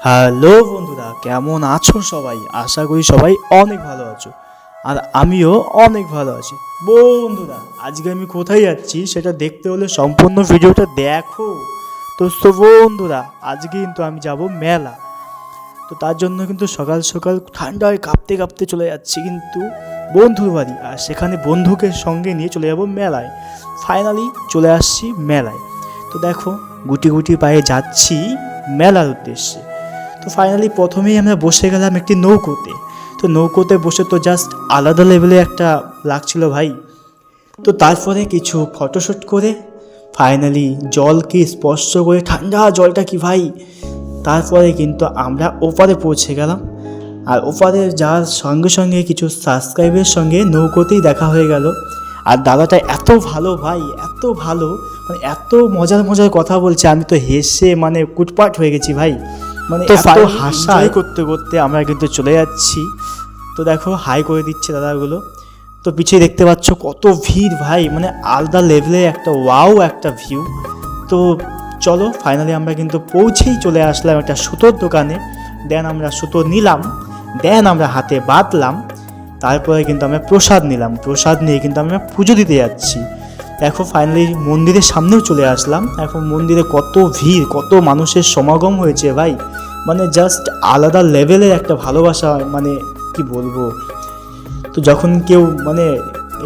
Hello বন্ধুরা, কেমন আছো সবাই? আশা করি সবাই অনেক ভালো আছো, আর আমিও অনেক ভালো আছি। বন্ধুরা, আজকে আমি কোথায় যাচ্ছি সেটা দেখতে হলে সম্পূর্ণ ভিডিওটা দেখো। তো বন্ধুরা, আজকে কিন্তু আমি যাব মেলা। তো তার জন্য কিন্তু সকাল সকাল ঠান্ডায় কাঁপতে কাঁপতে চলে যাচ্ছি কিন্তু বন্ধুর বাড়ি, আর সেখানে বন্ধুকে সঙ্গে নিয়ে চলে যাব মেলায়। ফাইনালি চলে আসছি মেলায়। তো দেখো, গুটি গুটি পায়ে যাচ্ছি মেলার উদ্দেশ্যে। তো ফাইনালি প্রথমেই আমরা বসে গেলাম একটি নৌকোতে। তো নৌকোতে বসে তো জাস্ট আলাদা লেভেলে একটা লাগছিল ভাই। তো তারপরে কিছু ফটোশ্যুট করে ফাইনালি জলকে স্পর্শ করে, ঠান্ডা জলটা কি ভাই। তারপরে কিন্তু আমরা ওপারে পৌঁছে গেলাম, আর ওপারে যাওয়ার সঙ্গে সঙ্গে কিছু সাবস্ক্রাইবের সঙ্গে নৌকোতেই দেখা হয়ে গেল। আর দাদাটা এত ভালো ভাই, এত ভালো, মানে এত মজার মজার কথা বলছে, আমি তো হেসে মানে কুটপাট হয়ে গেছি ভাই। মানে তো এত হাসা করতে করতে আমরা কিন্তু চলে যাচ্ছি। তো দেখো, হাই করে দিচ্ছে দাদাগুলো। তো পিছিয়ে দেখতে পাচ্ছ কত ভিড় ভাই, মানে আলাদা লেভেলে একটা ওয়াও একটা ভিউ। তো চলো, ফাইনালি আমরা কিন্তু পৌঁছেই চলে আসলাম একটা সুতোর দোকানে। দেন আমরা সুতো নিলাম, দেন আমরা হাতে বাঁধলাম। তারপরে কিন্তু আমরা প্রসাদ নিলাম, প্রসাদ নিয়ে কিন্তু আমরা পুজো দিতে যাচ্ছি। দেখো ফাইনালি মন্দিরের সামনেও চলে আসলাম। এখন মন্দিরে কত ভিড়, কত মানুষের সমাগম হয়েছে ভাই, মানে জাস্ট আলাদা লেভেলের একটা ভালোবাসা, মানে কি বলবো। তো যখন কেউ মানে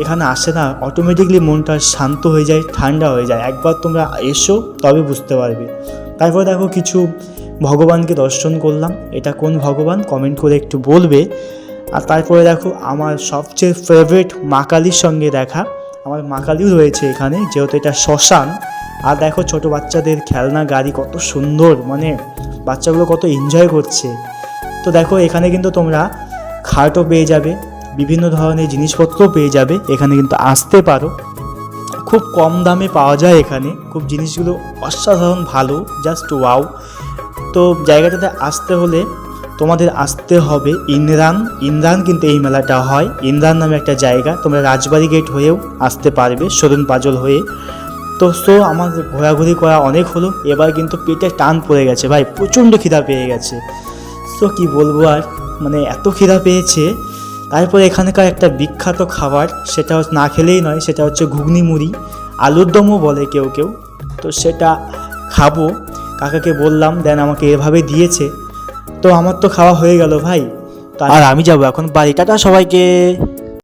এখানে আসে না, অটোমেটিকলি মনটা শান্ত হয়ে যায়, ঠান্ডা হয়ে যায়। একবার তোমরা এসো তবে বুঝতে পারবে। তারপর দেখো কিছু ভগবানকে দর্শন করলাম। এটা কোন ভগবান কমেন্ট করে একটু বলবে। আর তারপরে দেখো আমার সবচেয়ে ফেভারিট মা কালীর সঙ্গে দেখা। আমার মা কালীও রয়েছে এখানে, যেহেতু এটা শ্মশান। আর দেখো ছোট বাচ্চাদের খেলনা গাড়ি কত সুন্দর, মানে বাচ্চাগুলো কত এনজয় করছে। তো দেখো এখানে কিন্তু তোমরা খাটও পেয়ে যাবে, বিভিন্ন ধরনের জিনিসপত্রও পেয়ে যাবে। এখানে কিন্তু আসতে পারো, খুব কম দামে পাওয়া যায় এখানে। খুব জিনিসগুলো অসাধারণ ভালো, জাস্ট ওয়াও। তো জায়গাটাতে আসতে হলে তোমাদের আসতে হবে ইন্দ্রান কিন্তু এই মেলাটা হয়। ইন্দ্রান নামে একটা জায়গা, তোমরা রাজবাড়ি গেট হয়েও আসতে পারবে, সরুন পাজল হয়ে। তো আমার ঘোরাঘুরি করা অনেক হলো, এবার কিন্তু পেটে টান পড়ে গেছে ভাই, প্রচণ্ড খিদা পেয়ে গেছে। তো কি বলবো আর, মানে এত খিদা পেয়েছে। তারপরে এখানকার একটা বিখ্যাত খাবার, সেটা না খেলেই নয়, সেটা হচ্ছে ঘুগনি মুড়ি, আলুর দমও বলে কেউ কেউ। তো সেটা খাবো, কাকাকে বললাম, দেন আমাকে এভাবে দিয়েছে। তো আমার তো খাওয়া হয়ে গেল ভাই। আর আমি যাবো এখন বাড়ি। টাটা সবাইকে।